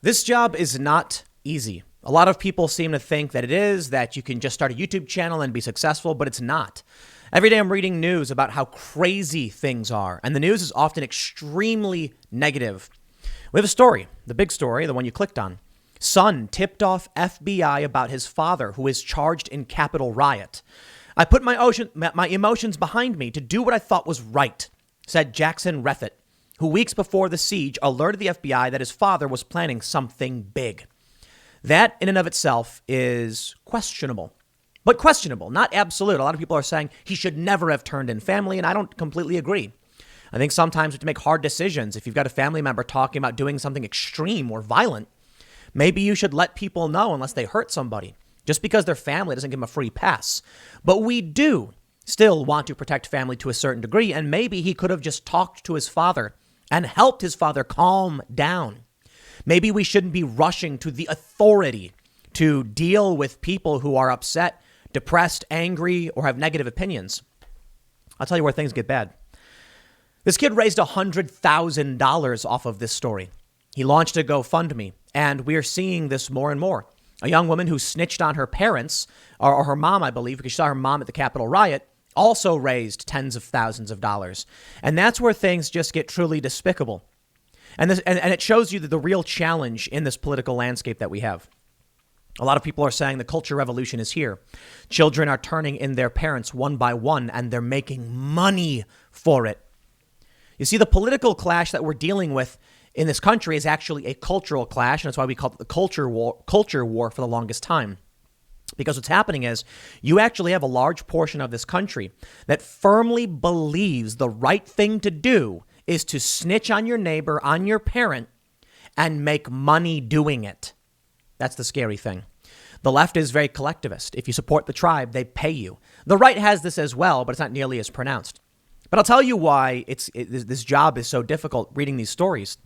This job is not easy. A lot of people seem to think that it is, that you can just start a YouTube channel and be successful, but it's not. Every day I'm reading news about how crazy things are, and the news is often extremely negative. We have a story, the big story, the one you clicked on. Son tipped off FBI about his father, who is charged in Capitol riot. I put my emotions behind me to do what I thought was right, said Jackson Reffitt, who weeks before the siege alerted the FBI that his father was planning something big. That in and of itself is questionable, but questionable, not absolute. A lot of people are saying he should never have turned in family, and I don't completely agree. I think sometimes we have to make hard decisions. If you've got a family member talking about doing something extreme or violent, maybe you should let people know unless they hurt somebody. Just because they're family doesn't give them a free pass. But we do still want to protect family to a certain degree, and maybe he could have just talked to his father and helped his father calm down. Maybe we shouldn't be rushing to the authority to deal with people who are upset, depressed, angry, or have negative opinions. I'll tell you where things get bad. This kid raised $100,000 off of this story. He launched a GoFundMe, and we're seeing this more and more. A young woman who snitched on her parents, or her mom, I believe, because she saw her mom at the Capitol riot, also raised tens of thousands of dollars. And that's where things just get truly despicable. And it shows you that the real challenge in this political landscape that we have. A lot of people are saying the culture revolution is here. Children are turning in their parents one by one, and they're making money for it. You see, the political clash that we're dealing with in this country is actually a cultural clash, and that's why we call it the culture war for the longest time. Because what's happening is you actually have a large portion of this country that firmly believes the right thing to do is to snitch on your neighbor, on your parent, and make money doing it. That's the scary thing. The left is very collectivist. If you support the tribe, they pay you. The right has this as well, but it's not nearly as pronounced. But I'll tell you why this job is so difficult reading these stories.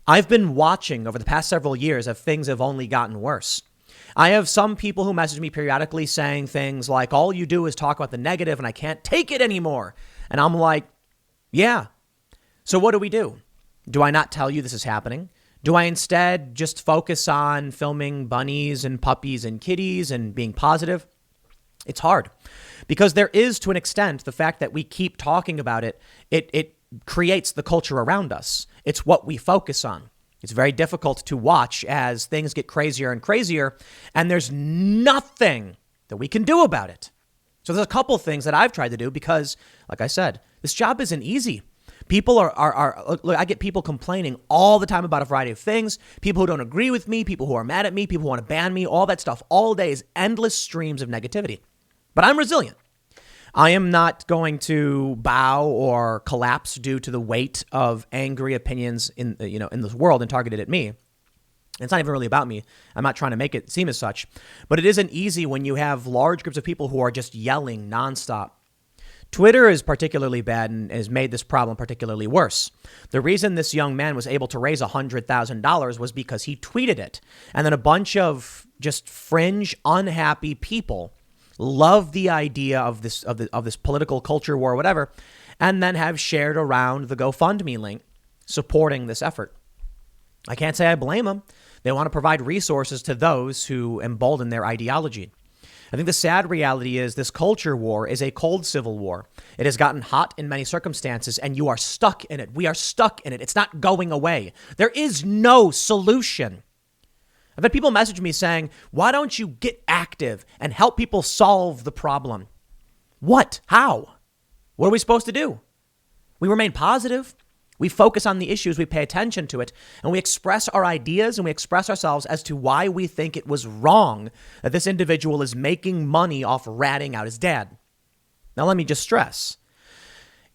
I've been watching over the past several years as things have only gotten worse. I have some people who message me periodically saying things like, all you do is talk about the negative and I can't take it anymore. And I'm like, yeah. So what do? Do I not tell you this is happening? Do I instead just focus on filming bunnies and puppies and kitties and being positive? It's hard because there is, to an extent, the fact that we keep talking about it. It creates the culture around us. It's what we focus on. It's very difficult to watch as things get crazier and crazier, and there's nothing that we can do about it. So there's a couple things that I've tried to do because, like I said, this job isn't easy. People look, I get people complaining all the time about a variety of things. People who don't agree with me, people who are mad at me, people who want to ban me, all that stuff. All day is endless streams of negativity. But I'm resilient. I am not going to bow or collapse due to the weight of angry opinions in this world and targeted at me. It's not even really about me. I'm not trying to make it seem as such. But it isn't easy when you have large groups of people who are just yelling nonstop. Twitter is particularly bad and has made this problem particularly worse. The reason this young man was able to raise $100,000 was because he tweeted it. And then a bunch of just fringe, unhappy people love the idea of this political culture war or whatever, and then have shared around the GoFundMe link supporting this effort. I can't say I blame them. They want to provide resources to those who embolden their ideology. I think the sad reality is this culture war is a cold civil war. It has gotten hot in many circumstances, and you are stuck in it. We are stuck in it. It's not going away. There is no solution. I've had people message me saying, why don't you get active and help people solve the problem? What? How? What are we supposed to do? We remain positive. We focus on the issues, we pay attention to it, and we express our ideas and we express ourselves as to why we think it was wrong that this individual is making money off ratting out his dad. Now, let me just stress,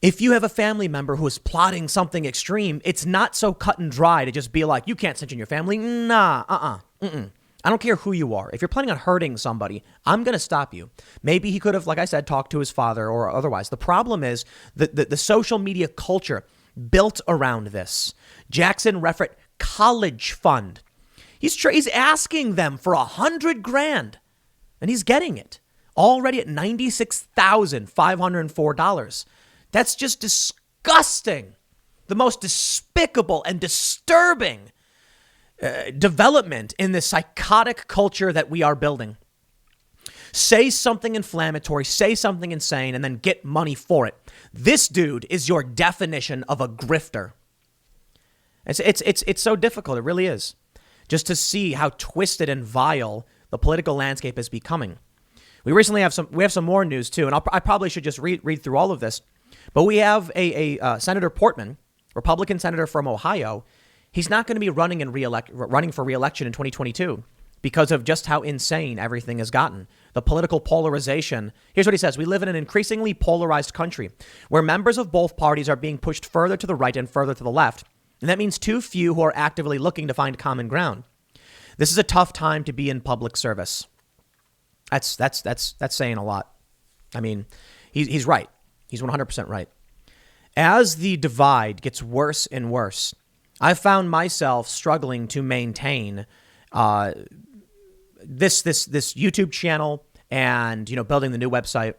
if you have a family member who is plotting something extreme, it's not so cut and dry to just be like, you can't snitch on your family. Nah, I don't care who you are. If you're planning on hurting somebody, I'm going to stop you. Maybe he could have, like I said, talked to his father or otherwise. The problem is the social media culture built around this. Jackson Reffitt College Fund. He's asking them for $100,000 and he's getting it already at $96,504. That's just disgusting. The most despicable and disturbing development in this psychotic culture that we are building. Say something inflammatory, say something insane, and then get money for it. This dude is your definition of a grifter. It's so difficult. It really is. Just to see how twisted and vile the political landscape is becoming. We recently have some more news too, and I probably should just read through all of this. But we have a Senator Portman, Republican senator from Ohio. He's not going to be running for re-election in 2022 because of just how insane everything has gotten. The political polarization. Here's what he says. We live in an increasingly polarized country where members of both parties are being pushed further to the right and further to the left. And that means too few who are actively looking to find common ground. This is a tough time to be in public service. That's saying a lot. I mean, he's right. He's 100% right. As the divide gets worse and worse, I've found myself struggling to maintain this YouTube channel and, building the new website.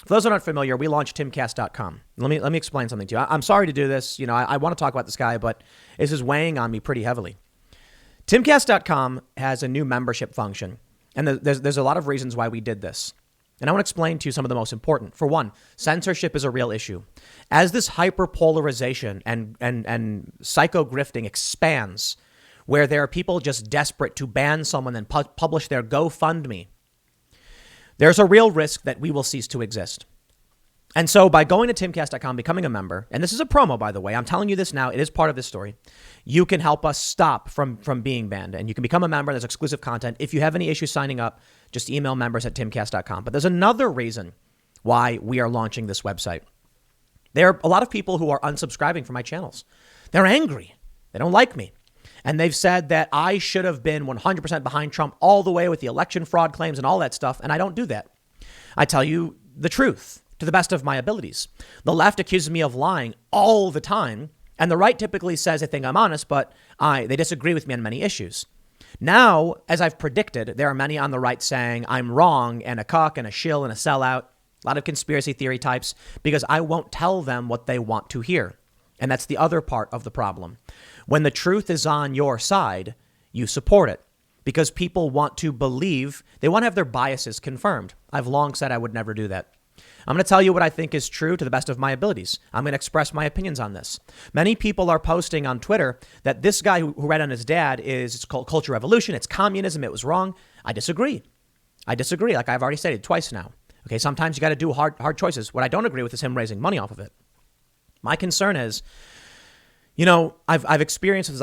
For those who aren't familiar, we launched timcast.com. Let me explain something to you. I'm sorry to do this. I want to talk about this guy, but this is weighing on me pretty heavily. Timcast.com has a new membership function, and there's a lot of reasons why we did this. And I want to explain to you some of the most important. For one, censorship is a real issue. As this hyperpolarization and psycho-grifting expands, where there are people just desperate to ban someone and publish their GoFundMe, there's a real risk that we will cease to exist. And so by going to timcast.com, becoming a member, and this is a promo, by the way, I'm telling you this now, it is part of this story, you can help us stop from being banned. And you can become a member. There's exclusive content. If you have any issues signing up, just email members@timcast.com. But there's another reason why we are launching this website. There are a lot of people who are unsubscribing from my channels. They're angry. They don't like me. And they've said that I should have been 100% behind Trump all the way with the election fraud claims and all that stuff. And I don't do that. I tell you the truth to the best of my abilities. The left accuses me of lying all the time. And the right typically says they think I'm honest, but they disagree with me on many issues. Now, as I've predicted, there are many on the right saying I'm wrong and a cuck and a shill and a sellout. A lot of conspiracy theory types, because I won't tell them what they want to hear. And that's the other part of the problem. When the truth is on your side, you support it because people want to believe, they want to have their biases confirmed. I've long said I would never do that. I'm going to tell you what I think is true to the best of my abilities. I'm going to express my opinions on this. Many people are posting on Twitter that this guy who read on his dad it's called culture revolution. It's communism. It was wrong. I disagree. Like I've already stated twice now. Okay, sometimes you got to do hard choices. What I don't agree with is him raising money off of it. My concern is, I've experienced with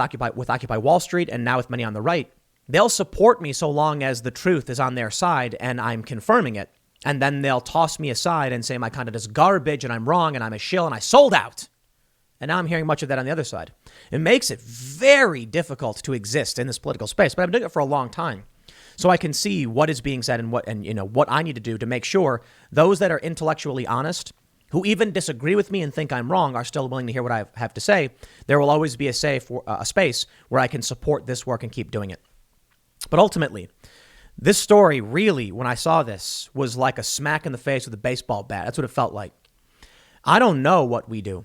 Occupy Wall Street and now with many on the right. They'll support me so long as the truth is on their side and I'm confirming it. And then they'll toss me aside and say my content is garbage and I'm wrong and I'm a shill and I sold out. And now I'm hearing much of that on the other side. It makes it very difficult to exist in this political space, but I've been doing it for a long time. So I can see what is being said and what I need to do to make sure those that are intellectually honest, who even disagree with me and think I'm wrong, are still willing to hear what I have to say. There will always be a space where I can support this work and keep doing it. But ultimately, this story really, when I saw this, was like a smack in the face with a baseball bat. That's what it felt like. I don't know what we do.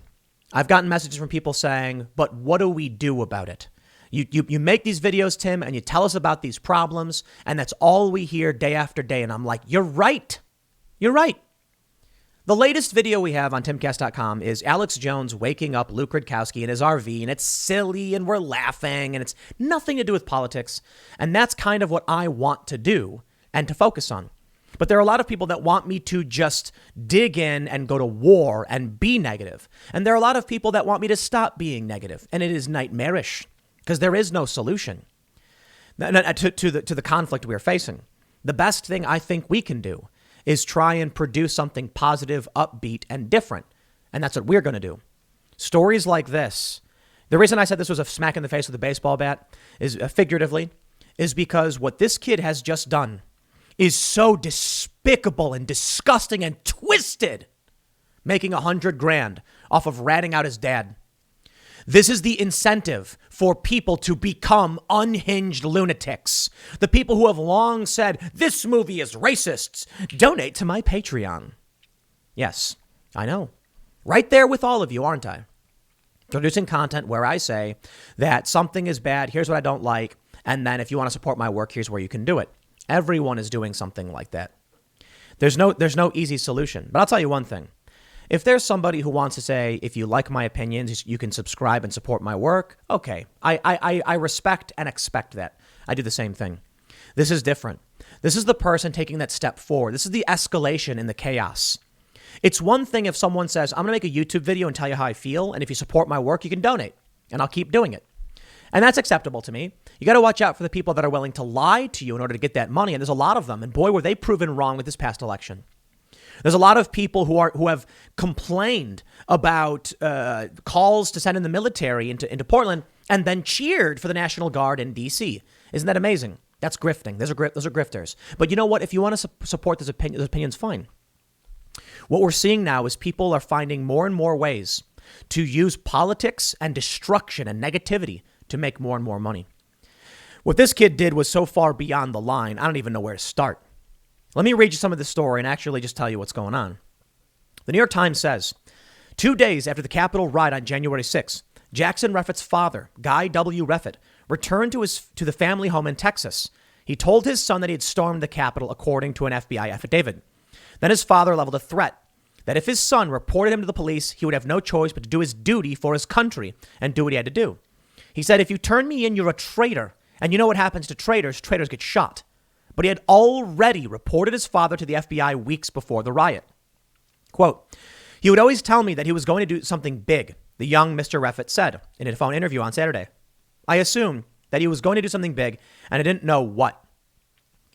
I've gotten messages from people saying, but what do we do about it? You make these videos, Tim, and you tell us about these problems, and that's all we hear day after day. And I'm like, you're right. You're right. The latest video we have on timcast.com is Alex Jones waking up Luke Rudkowski in his RV, and it's silly, and we're laughing, and it's nothing to do with politics. And that's kind of what I want to do and to focus on. But there are a lot of people that want me to just dig in and go to war and be negative. And there are a lot of people that want me to stop being negative. And it is nightmarish because there is no solution to the conflict we are facing. The best thing I think we can do is try and produce something positive, upbeat, and different. And that's what we're going to do. Stories like this. The reason I said this was a smack in the face with a baseball bat is figuratively is because what this kid has just done is so despicable and disgusting and twisted, making $100,000 off of ratting out his dad. This is the incentive for people to become unhinged lunatics. The people who have long said, this movie is racist. Donate to my Patreon. Yes, I know. Right there with all of you, aren't I? Producing content where I say that something is bad, here's what I don't like, and then if you want to support my work, here's where you can do it. Everyone is doing something like that. There's no easy solution. But I'll tell you one thing. If there's somebody who wants to say, if you like my opinions, you can subscribe and support my work, okay. I respect and expect that. I do the same thing. This is different. This is the person taking that step forward. This is the escalation in the chaos. It's one thing if someone says, I'm going to make a YouTube video and tell you how I feel, and if you support my work, you can donate, and I'll keep doing it. And that's acceptable to me. You got to watch out for the people that are willing to lie to you in order to get that money, and there's a lot of them. And boy, were they proven wrong with this past election. There's a lot of people who have complained about calls to send in the military into Portland and then cheered for the National Guard in D.C. Isn't that amazing? That's grifting. Those are grifters. But you know what? If you want to support those opinions, fine. What we're seeing now is people are finding more and more ways to use politics and destruction and negativity to make more and more money. What this kid did was so far beyond the line, I don't even know where to start. Let me read you some of the story and actually just tell you what's going on. The New York Times says, 2 days after the Capitol riot on January 6th, Jackson Reffitt's father, Guy W. Reffitt, returned to the family home in Texas. He told his son that he had stormed the Capitol, according to an FBI affidavit. Then his father leveled a threat that if his son reported him to the police, he would have no choice but to do his duty for his country and do what he had to do. He said, if you turn me in, you're a traitor. And you know what happens to traitors? Traitors get shot. But he had already reported his father to the FBI weeks before the riot. Quote, he would always tell me that he was going to do something big, the young Mr. Reffitt said in a phone interview on Saturday. I assumed that he was going to do something big, and I didn't know what.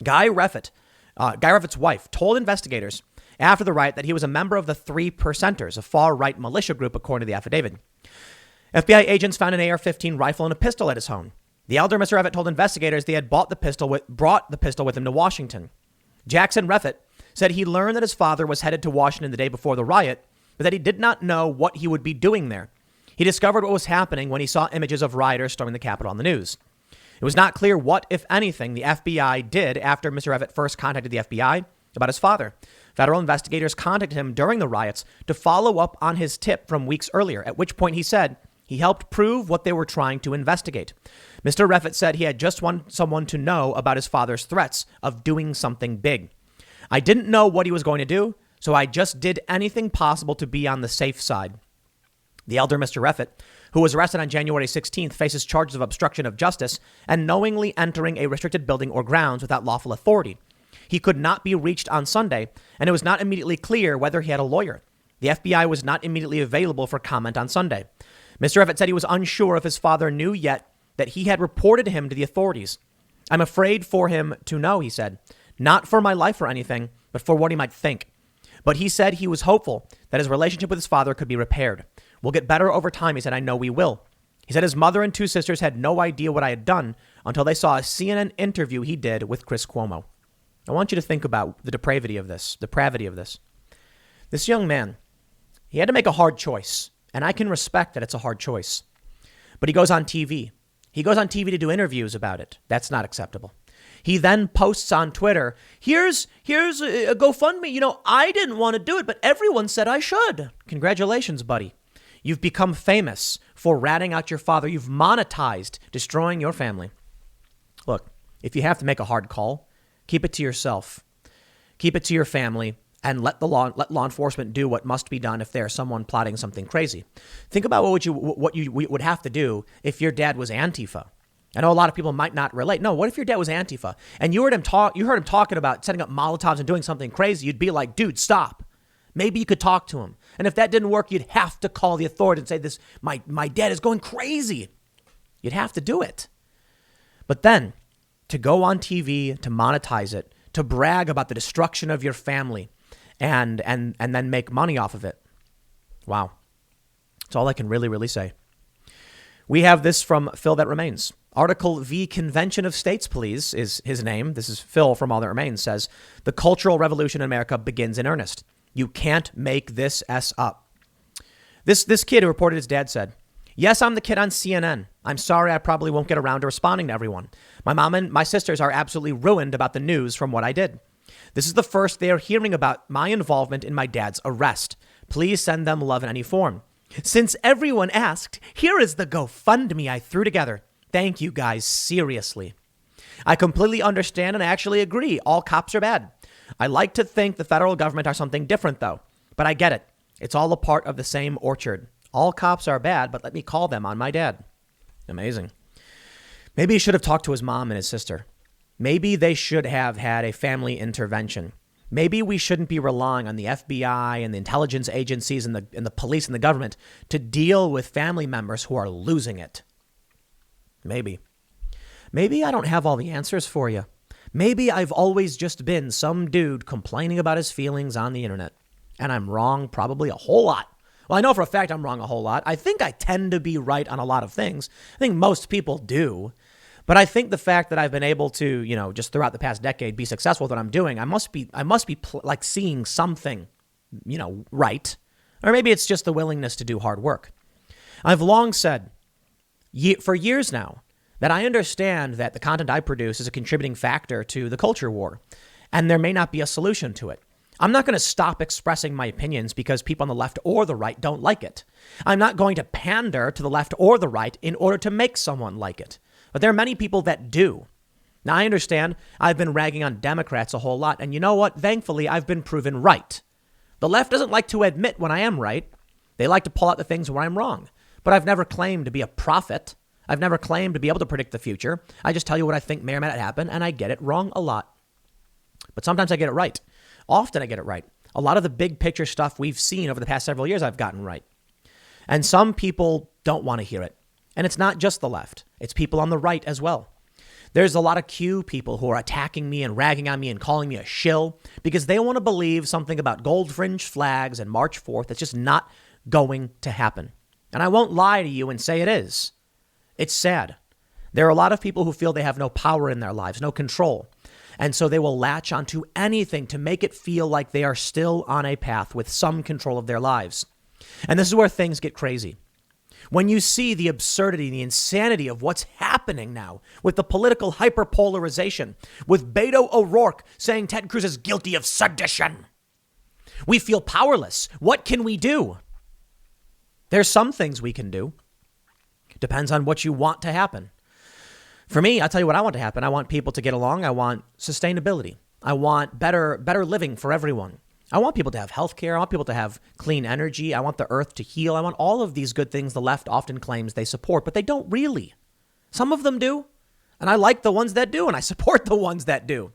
Guy Reffitt's wife told investigators after the riot that he was a member of the Three Percenters, a far-right militia group, according to the affidavit. FBI agents found an AR-15 rifle and a pistol at his home. The elder Mr. Reffitt told investigators they had brought the pistol with him to Washington. Jackson Reffitt said he learned that his father was headed to Washington the day before the riot, but that he did not know what he would be doing there. He discovered what was happening when he saw images of rioters storming the Capitol on the news. It was not clear what, if anything, the FBI did after Mr. Reffitt first contacted the FBI about his father. Federal investigators contacted him during the riots to follow up on his tip from weeks earlier, at which point he said he helped prove what they were trying to investigate. Mr. Reffitt said he had just wanted someone to know about his father's threats of doing something big. I didn't know what he was going to do, so I just did anything possible to be on the safe side. The elder Mr. Reffitt, who was arrested on January 16th, faces charges of obstruction of justice and knowingly entering a restricted building or grounds without lawful authority. He could not be reached on Sunday, and it was not immediately clear whether he had a lawyer. The FBI was not immediately available for comment on Sunday. Mr. Reffitt said he was unsure if his father knew yet that he had reported him to the authorities. I'm afraid for him to know, he said, not for my life or anything, but for what he might think. But he said he was hopeful that his relationship with his father could be repaired. We'll get better over time, he said. I know we will. He said his mother and two sisters had no idea what I had done until they saw a CNN interview he did with Chris Cuomo. I want you to think about the depravity of this. This young man, he had to make a hard choice, and I can respect that it's a hard choice. But he goes on TV. He goes on TV to do interviews about it. That's not acceptable. He then posts on Twitter, here's a GoFundMe. You know, I didn't want to do it, but everyone said I should. Congratulations, buddy. You've become famous for ratting out your father. You've monetized destroying your family. Look, if you have to make a hard call, keep it to yourself. Keep it to your family and let law enforcement do what must be done if there's someone plotting something crazy. Think about what you would have to do if your dad was Antifa. I know a lot of people might not relate. No, what if your dad was Antifa and you heard him talking about setting up Molotovs and doing something crazy? You'd be like, dude, stop. Maybe you could talk to him. And if that didn't work, you'd have to call the authorities and say, my dad is going crazy. You'd have to do it. But then to go on TV, to monetize it, to brag about the destruction of your family and then make money off of it. Wow. That's all I can really say. We have this from Phil That Remains. Article V Convention of States, please, is his name. This is Phil from All That Remains, says, the cultural revolution in America begins in earnest. You can't make this S up. This kid who reported his dad said, yes, I'm the kid on CNN. I'm sorry I probably won't get around to responding to everyone. My mom and my sisters are absolutely ruined about the news from what I did. This is the first they are hearing about my involvement in my dad's arrest. Please send them love in any form. Since everyone asked, here is the GoFundMe I threw together. Thank you guys, seriously. I completely understand and I actually agree. All cops are bad. I like to think the federal government are something different, though. But I get it. It's all a part of the same orchard. All cops are bad, but let me call them on my dad. Amazing. Maybe he should have talked to his mom and his sister. Maybe they should have had a family intervention. Maybe we shouldn't be relying on the FBI and the intelligence agencies and the police and the government to deal with family members who are losing it. Maybe. Maybe I don't have all the answers for you. Maybe I've always just been some dude complaining about his feelings on the internet. And I'm wrong probably a whole lot. Well, I know for a fact I'm wrong a whole lot. I think I tend to be right on a lot of things. I think most people do. But I think the fact that I've been able to, just throughout the past decade be successful with what I'm doing, I must be like seeing something, right. Or maybe it's just the willingness to do hard work. I've long said for years now that I understand that the content I produce is a contributing factor to the culture war, and there may not be a solution to it. I'm not going to stop expressing my opinions because people on the left or the right don't like it. I'm not going to pander to the left or the right in order to make someone like it. But there are many people that do. Now, I understand I've been ragging on Democrats a whole lot. And you know what? Thankfully, I've been proven right. The left doesn't like to admit when I am right. They like to pull out the things where I'm wrong. But I've never claimed to be a prophet. I've never claimed to be able to predict the future. I just tell you what I think may or may not happen, and I get it wrong a lot. But sometimes I get it right. Often I get it right. A lot of the big picture stuff we've seen over the past several years, I've gotten right. And some people don't want to hear it. And it's not just the left. It's people on the right as well. There's a lot of Q people who are attacking me and ragging on me and calling me a shill because they want to believe something about gold fringe flags and March 4th. It's just not going to happen. And I won't lie to you and say it is. It's sad. There are a lot of people who feel they have no power in their lives, no control. And so they will latch onto anything to make it feel like they are still on a path with some control of their lives. And this is where things get crazy. When you see the absurdity, the insanity of what's happening now with the political hyperpolarization, with Beto O'Rourke saying Ted Cruz is guilty of sedition, we feel powerless. What can we do? There's some things we can do. Depends on what you want to happen. For me, I'll tell you what I want to happen. I want people to get along. I want sustainability. I want better living for everyone. I want people to have health care. I want people to have clean energy. I want the earth to heal. I want all of these good things the left often claims they support, but they don't really. Some of them do. And I like the ones that do, and I support the ones that do.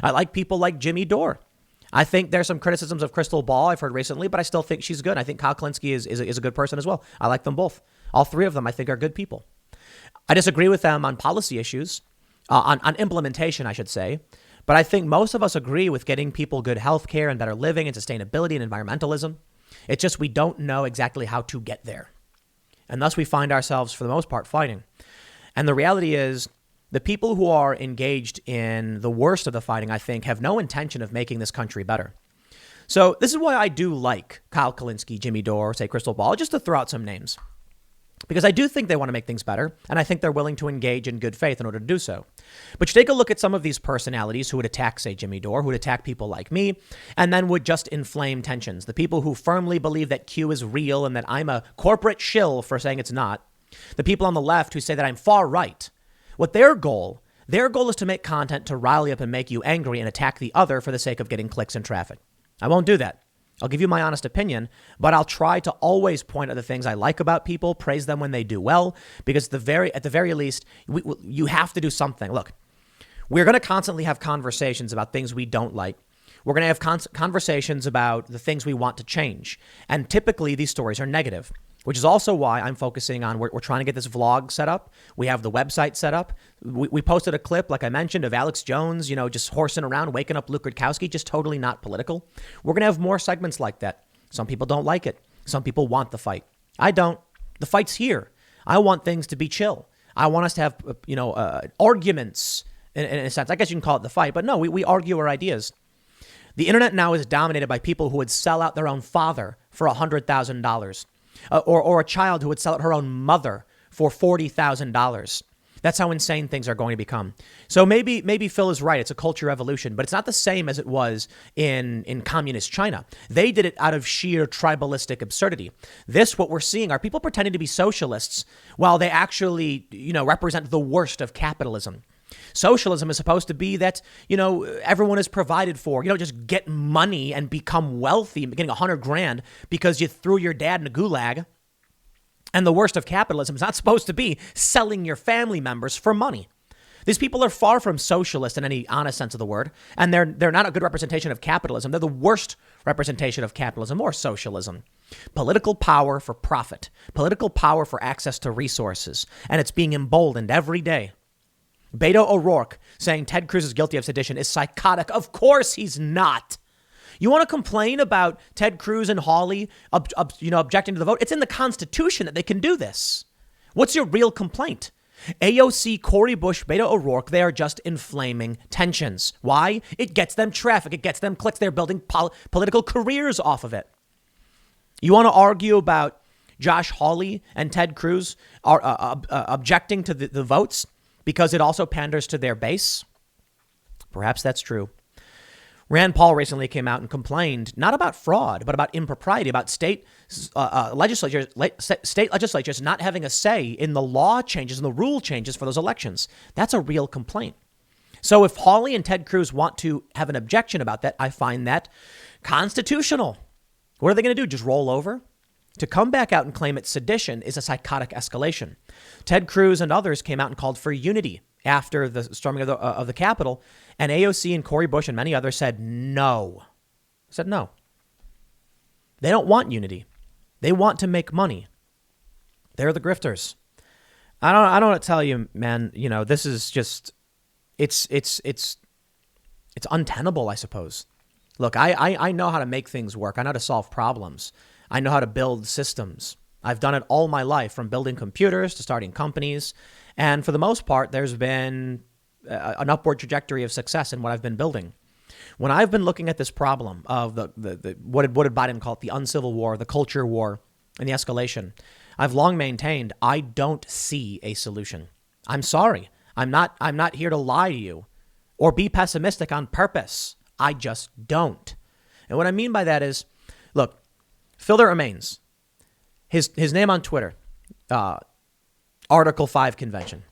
I like people like Jimmy Dore. I think there's some criticisms of Crystal Ball I've heard recently, but I still think she's good. I think Kyle Kalinske is a good person as well. I like them both. All three of them I think are good people. I disagree with them on policy issues, on implementation, I should say. But I think most of us agree with getting people good health care and better living and sustainability and environmentalism. It's just we don't know exactly how to get there. And thus we find ourselves, for the most part, fighting. And the reality is the people who are engaged in the worst of the fighting, I think, have no intention of making this country better. So this is why I do like Kyle Kalinske, Jimmy Dore, say Crystal Ball, just to throw out some names. Because I do think they want to make things better, and I think they're willing to engage in good faith in order to do so. But you take a look at some of these personalities who would attack, say, Jimmy Dore, who would attack people like me, and then would just inflame tensions. The people who firmly believe that Q is real and that I'm a corporate shill for saying it's not. The people on the left who say that I'm far right. What their goal is to make content to rile you up and make you angry and attack the other for the sake of getting clicks and traffic. I won't do that. I'll give you my honest opinion, but I'll try to always point out the things I like about people, praise them when they do well, because at the very least, you have to do something. Look, we're going to constantly have conversations about things we don't like. We're going to have conversations about the things we want to change. And typically these stories are negative, which is also why I'm focusing on, we're trying to get this vlog set up. We have the website set up. We posted a clip, like I mentioned, of Alex Jones, just horsing around, waking up Luke Rutkowski, just totally not political. We're going to have more segments like that. Some people don't like it. Some people want the fight. I don't. The fight's here. I want things to be chill. I want us to have, arguments in a sense. I guess you can call it the fight, but no, we argue our ideas. The internet now is dominated by people who would sell out their own father for $100,000. Or a child who would sell out her own mother for $40,000. That's how insane things are going to become. So maybe Phil is right. It's a culture revolution, but it's not the same as it was in communist China. They did it out of sheer tribalistic absurdity. What we're seeing are people pretending to be socialists while they actually, represent the worst of capitalism. Socialism is supposed to be that, everyone is provided for. You don't just get money and become wealthy, getting $100,000 because you threw your dad in a gulag. And the worst of capitalism is not supposed to be selling your family members for money. These people are far from socialist in any honest sense of the word, and they're not a good representation of capitalism. They're the worst representation of capitalism or socialism. Political power for profit, political power for access to resources, and it's being emboldened every day. Beto O'Rourke saying Ted Cruz is guilty of sedition is psychotic. Of course he's not. You want to complain about Ted Cruz and Hawley, objecting to the vote? It's in the Constitution that they can do this. What's your real complaint? AOC, Cori Bush, Beto O'Rourke, they are just inflaming tensions. Why? It gets them traffic. It gets them clicks. They're building political careers off of it. You want to argue about Josh Hawley and Ted Cruz are objecting to the votes because it also panders to their base? Perhaps that's true. Rand Paul recently came out and complained not about fraud, but about impropriety, about state legislatures not having a say in the law changes and the rule changes for those elections. That's a real complaint. So if Hawley and Ted Cruz want to have an objection about that, I find that constitutional. What are they going to do? Just roll over? To come back out and claim it's sedition is a psychotic escalation. Ted Cruz and others came out and called for unity after the storming of the Capitol, and AOC and Cori Bush and many others said no. No. They don't want unity. They want to make money. They're the grifters. I don't want to tell you, man. This is just it's untenable, I suppose. Look, I know how to make things work. I know how to solve problems. I know how to build systems. I've done it all my life, from building computers to starting companies. And for the most part, there's been an upward trajectory of success in what I've been building. When I've been looking at this problem of the what did Biden call it, the uncivil war, the culture war, and the escalation, I've long maintained I don't see a solution. I'm sorry. I'm not here to lie to you or be pessimistic on purpose. I just don't. And what I mean by that is, look, Phil that remains. His name on Twitter, Article 5 convention.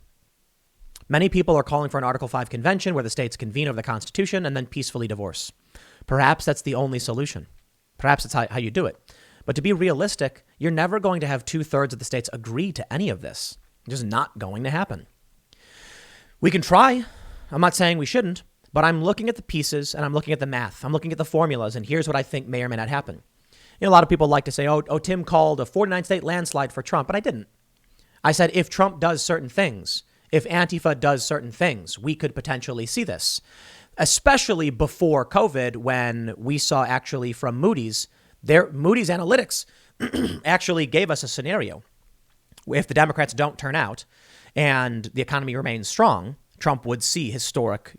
Many people are calling for an Article 5 convention where the states convene over the Constitution and then peacefully divorce. Perhaps that's the only solution. Perhaps that's how you do it. But to be realistic, you're never going to have 2/3 of the states agree to any of this. It's just not going to happen. We can try. I'm not saying we shouldn't, but I'm looking at the pieces and I'm looking at the math. I'm looking at the formulas, and here's what I think may or may not happen. A lot of people like to say, oh, Tim called a 49-state landslide for Trump, but I didn't. I said, if Trump does certain things, if Antifa does certain things, we could potentially see this, especially before COVID, when we saw actually from Moody's Analytics actually gave us a scenario. If the Democrats don't turn out and the economy remains strong, Trump would see historic,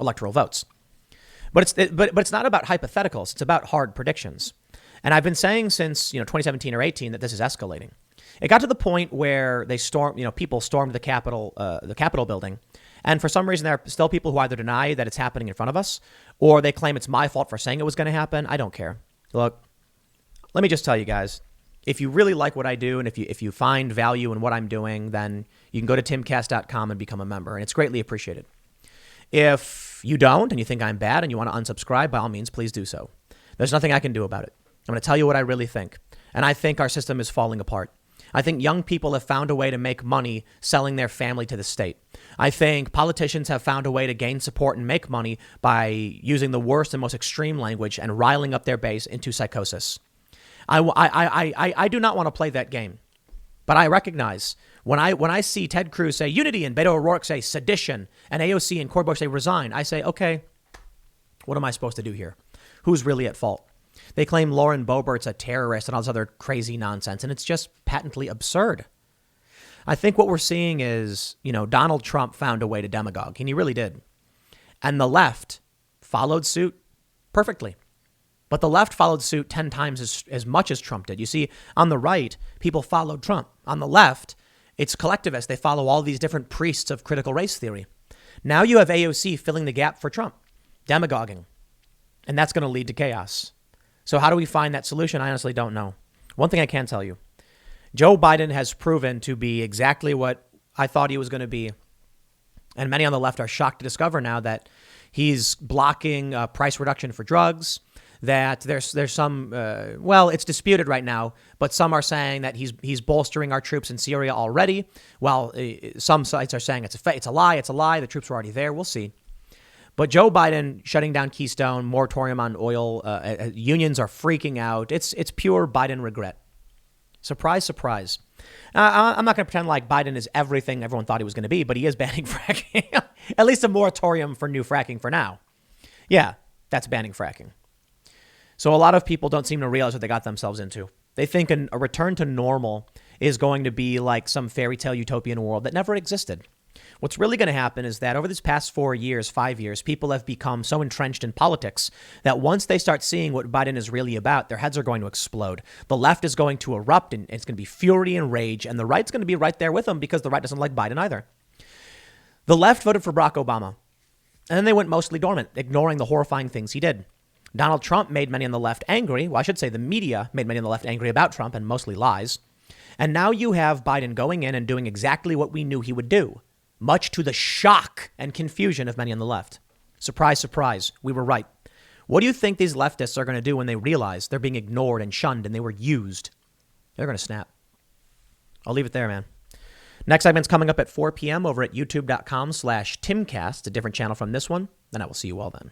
electoral votes. But it's not about hypotheticals. It's about hard predictions. And I've been saying since 2017 or 18 that this is escalating. It got to the point where people stormed the Capitol building, and for some reason there are still people who either deny that it's happening in front of us, or they claim it's my fault for saying it was going to happen. I don't care. Look, let me just tell you guys, if you really like what I do, and if you find value in what I'm doing, then you can go to timcast.com and become a member, and it's greatly appreciated. If you don't, and you think I'm bad and you want to unsubscribe, by all means, please do so. There's nothing I can do about it. I'm going to tell you what I really think. And I think our system is falling apart. I think young people have found a way to make money selling their family to the state. I think politicians have found a way to gain support and make money by using the worst and most extreme language and riling up their base into psychosis. I do not want to play that game. But I recognize when I see Ted Cruz say unity and Beto O'Rourke say sedition and AOC and Cori Bush say resign, I say, okay, what am I supposed to do here? Who's really at fault? They claim Lauren Boebert's a terrorist and all this other crazy nonsense, and it's just patently absurd. I think what we're seeing is, Donald Trump found a way to demagogue, and he really did. And the left followed suit perfectly. But the left followed suit 10 times as much as Trump did. You see, on the right, people followed Trump. On the left, It's collectivist. They follow all these different priests of critical race theory. Now you have AOC filling the gap for Trump, demagoguing, and that's going to lead to chaos. So how do we find that solution? I honestly don't know. One thing I can tell you, Joe Biden has proven to be exactly what I thought he was going to be. And many on the left are shocked to discover now that he's blocking price reduction for drugs, that there's some, well, it's disputed right now, but some are saying that he's bolstering our troops in Syria already, while some sites are saying it's a lie, the troops were already there, we'll see. But Joe Biden shutting down Keystone, moratorium on oil, unions are freaking out. It's pure Biden regret. Surprise, surprise. I'm not going to pretend like Biden is everything everyone thought he was going to be, but he is banning fracking. At least a moratorium for new fracking for now. Yeah, that's banning fracking. So a lot of people don't seem to realize what they got themselves into. They think a return to normal is going to be like some fairy tale utopian world that never existed. What's really going to happen is that over these past 5 years, people have become so entrenched in politics that once they start seeing what Biden is really about, their heads are going to explode. The left is going to erupt, and it's going to be fury and rage, and the right's going to be right there with them because the right doesn't like Biden either. The left voted for Barack Obama, and then they went mostly dormant, ignoring the horrifying things he did. Donald Trump made many on the left angry. Well, I should say the media made many on the left angry about Trump, and mostly lies. And now you have Biden going in and doing exactly what we knew he would do, much to the shock and confusion of many on the left. Surprise, surprise, we were right. What do you think these leftists are going to do when they realize they're being ignored and shunned and they were used? They're going to snap. I'll leave it there, man. Next segment's coming up at 4 p.m. over at youtube.com/Timcast, a different channel from this one. Then I will see you all then.